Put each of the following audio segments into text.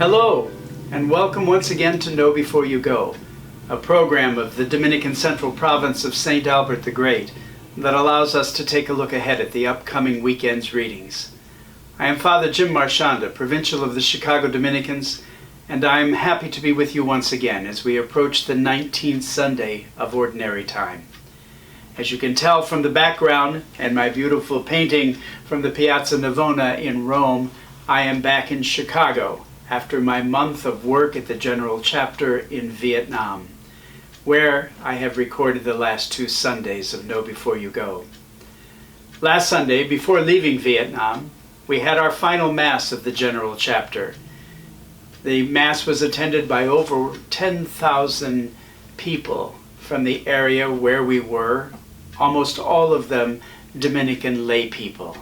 Hello, and welcome once again to Know Before You Go, a program of the Dominican Central Province of St. Albert the Great that allows us to take a look ahead at the upcoming weekend's readings. I am Father Jim Marchionda, Provincial of the Chicago Dominicans, and I am happy to be with you once again as we approach the 19th Sunday of Ordinary Time. As you can tell from the background and my beautiful painting from the Piazza Navona in Rome, I am back in Chicago after my month of work at the General Chapter in Vietnam, where I have recorded the last 2 Sundays of Know Before You Go. Last Sunday, before leaving Vietnam, we had our final Mass of the General Chapter. The Mass was attended by over 10,000 people from the area where we were, almost all of them Dominican lay people.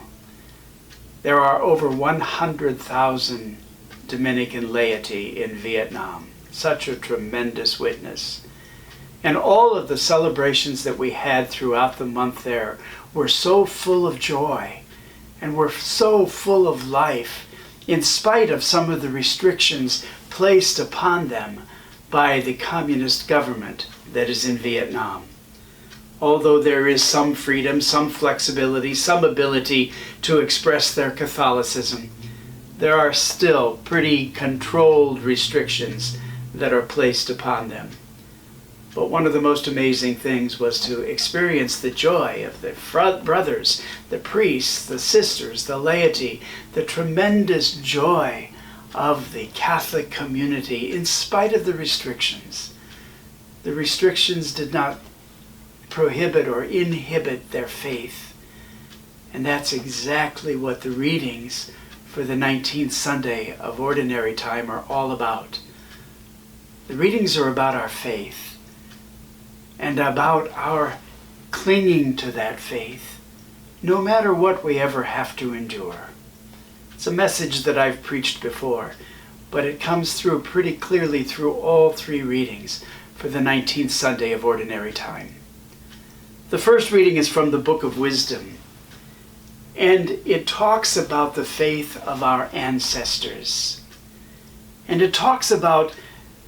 There are over 100,000 Dominican laity in Vietnam. Such a tremendous witness. And all of the celebrations that we had throughout the month there were so full of joy and were so full of life, in spite of some of the restrictions placed upon them by the communist government that is in Vietnam. Although there is some freedom, some flexibility, some ability to express their Catholicism, there are still pretty controlled restrictions that are placed upon them. But one of the most amazing things was to experience the joy of the brothers, the priests, the sisters, the laity, the tremendous joy of the Catholic community in spite of the restrictions. The restrictions did not prohibit or inhibit their faith. And that's exactly what the readings for the 19th Sunday of Ordinary Time are all about. The readings are about our faith and about our clinging to that faith, no matter what we ever have to endure. It's a message that I've preached before, but it comes through pretty clearly through all 3 readings for the 19th Sunday of Ordinary Time. The first reading is from the Book of Wisdom, and it talks about the faith of our ancestors. And it talks about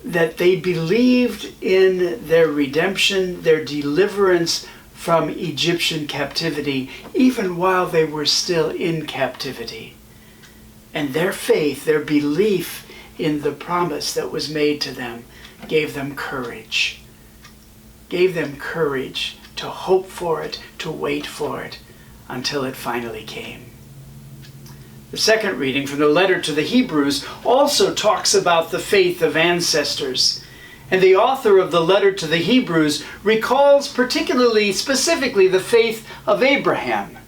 that they believed in their redemption, their deliverance from Egyptian captivity, even while they were still in captivity. And their faith, their belief in the promise that was made to them, gave them courage. Gave them courage to hope for it, to wait for it, until it finally came. The second reading from the letter to the Hebrews also talks about the faith of ancestors. And the author of the letter to the Hebrews recalls specifically the faith of Abraham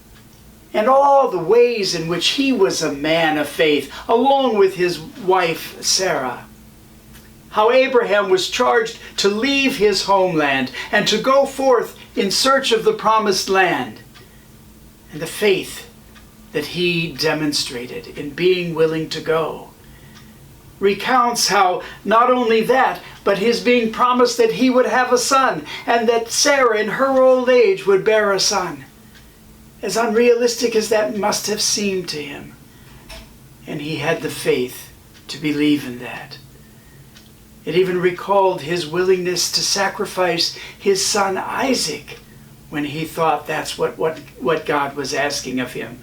and all the ways in which he was a man of faith, along with his wife Sarah. How Abraham was charged to leave his homeland and to go forth in search of the promised land. And the faith that he demonstrated in being willing to go recounts how not only that, but his being promised that he would have a son and that Sarah in her old age would bear a son. As unrealistic as that must have seemed to him. And he had the faith to believe in that. It even recalled his willingness to sacrifice his son Isaac when he thought that's what God was asking of him,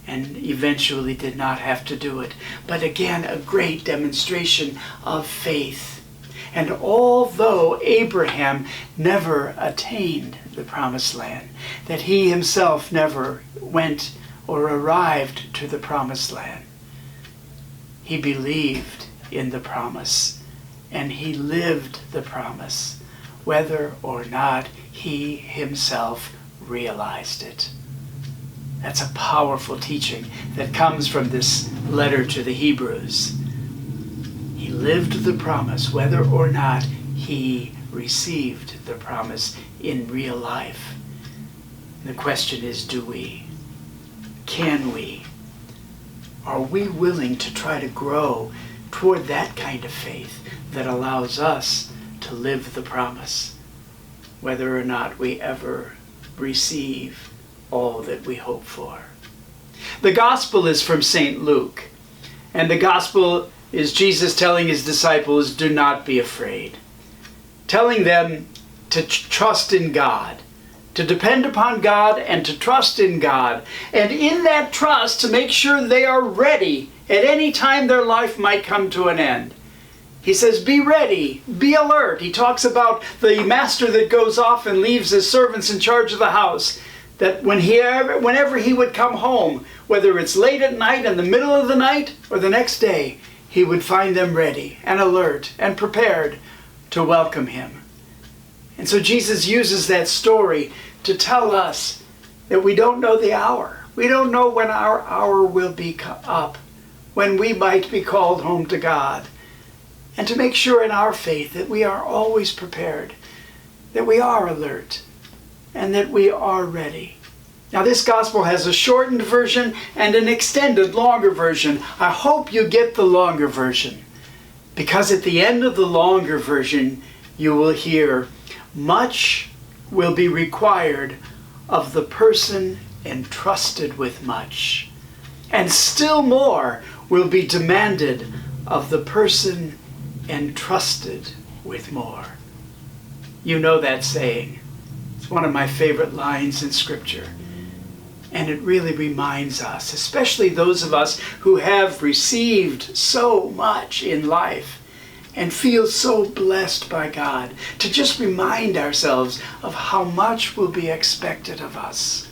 and eventually did not have to do it. But again, a great demonstration of faith. And although Abraham never attained the promised land, that he himself never went or arrived to the promised land, he believed in the promise. And he lived the promise, whether or not he himself realized it. That's a powerful teaching that comes from this letter to the Hebrews. He lived the promise, whether or not he received the promise in real life. The question is, do we? Can we? Are we willing to try to grow toward that kind of faith that allows us to live the promise, whether or not we ever receive all that we hope for? The gospel is from St. Luke, and the gospel is Jesus telling his disciples, do not be afraid. Telling them to trust in God, to depend upon God and to trust in God. And in that trust, to make sure they are ready at any time their life might come to an end. He says, be ready, be alert. He talks about the master that goes off and leaves his servants in charge of the house, that whenever he would come home, whether it's late at night, in the middle of the night, or the next day, he would find them ready and alert and prepared to welcome him. And so Jesus uses that story to tell us that we don't know the hour. We don't know when our hour will be up, when we might be called home to God. And to make sure in our faith that we are always prepared, that we are alert, and that we are ready. Now, this gospel has a shortened version and an extended, longer version. I hope you get the longer version, because at the end of the longer version, you will hear, much will be required of the person entrusted with much, and still more will be demanded of the person entrusted with more. You know that saying. It's one of my favorite lines in Scripture. And it really reminds us, especially those of us who have received so much in life and feel so blessed by God, to just remind ourselves of how much will be expected of us,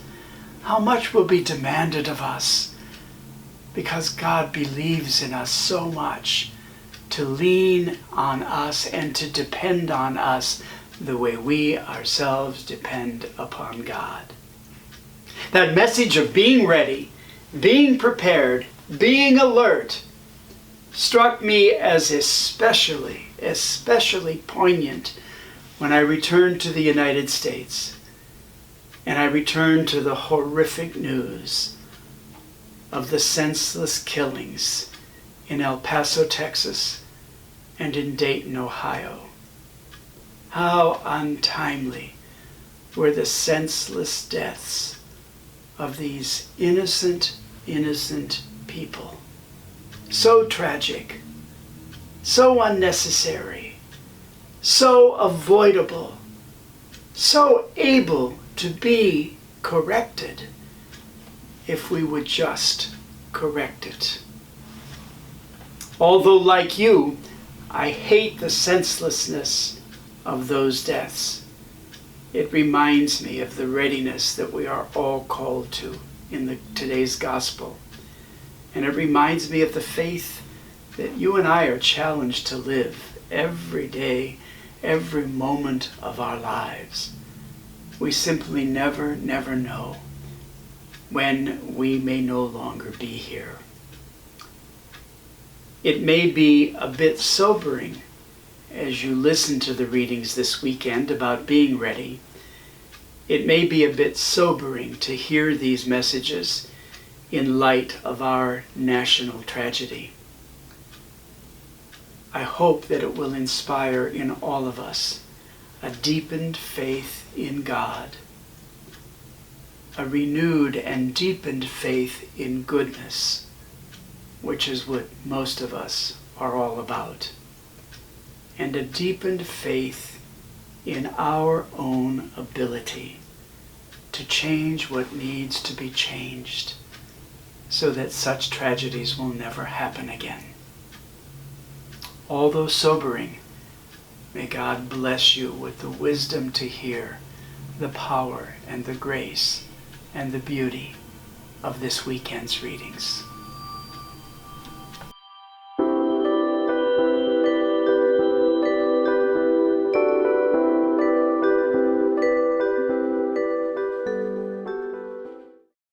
how much will be demanded of us, because God believes in us so much, to lean on us and to depend on us the way we ourselves depend upon God. That message of being ready, being prepared, being alert, struck me as especially poignant when I returned to the United States, and I returned to the horrific news of the senseless killings in El Paso, Texas, and in Dayton, Ohio. How untimely were the senseless deaths of these innocent people. So tragic, so unnecessary, so avoidable, so able to be corrected if we would just correct it. Although, like you, I hate the senselessness of those deaths, it reminds me of the readiness that we are all called to in today's gospel. And it reminds me of the faith that you and I are challenged to live every day, every moment of our lives. We simply never know when we may no longer be here. It may be a bit sobering as you listen to the readings this weekend about being ready. It may be a bit sobering to hear these messages in light of our national tragedy. I hope that it will inspire in all of us a deepened faith in God, a renewed and deepened faith in goodness, which is what most of us are all about, and a deepened faith in our own ability to change what needs to be changed, so that such tragedies will never happen again. Although sobering, may God bless you with the wisdom to hear the power and the grace and the beauty of this weekend's readings.